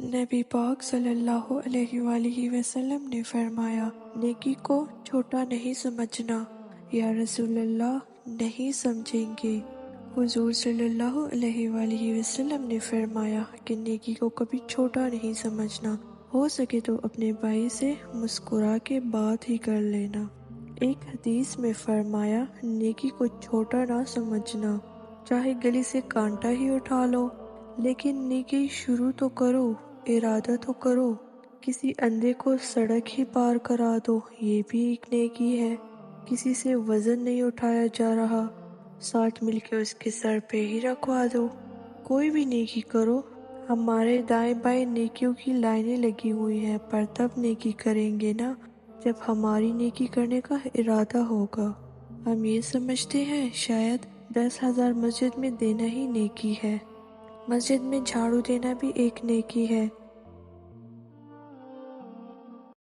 نبی پاک صلی اللہ علیہ وآلہ وسلم نے فرمایا، نیکی کو چھوٹا نہیں سمجھنا۔ یا رسول اللہ، نہیں سمجھیں گے۔ حضور صلی اللہ علیہ وآلہ وسلم نے فرمایا کہ نیکی کو کبھی چھوٹا نہیں سمجھنا، ہو سکے تو اپنے بھائی سے مسکرا کے بات ہی کر لینا۔ ایک حدیث میں فرمایا، نیکی کو چھوٹا نہ سمجھنا، چاہے گلی سے کانٹا ہی اٹھا لو، لیکن نیکی شروع تو کرو، ارادہ تو کرو۔ کسی اندھے کو سڑک ہی پار کرا دو، یہ بھی ایک نیکی ہے۔ کسی سے وزن نہیں اٹھایا جا رہا، ساتھ مل کے اس کے سر پہ ہی رکھوا دو۔ کوئی بھی نیکی کرو، ہمارے دائیں بائیں نیکیوں کی لائنیں لگی ہوئی ہیں، پر تب نیکی کریں گے نا جب ہماری نیکی کرنے کا ارادہ ہوگا۔ ہم یہ سمجھتے ہیں شاید 10,000 مسجد میں دینا ہی نیکی ہے۔ مسجد میں جھاڑو دینا بھی ایک نیکی ہے،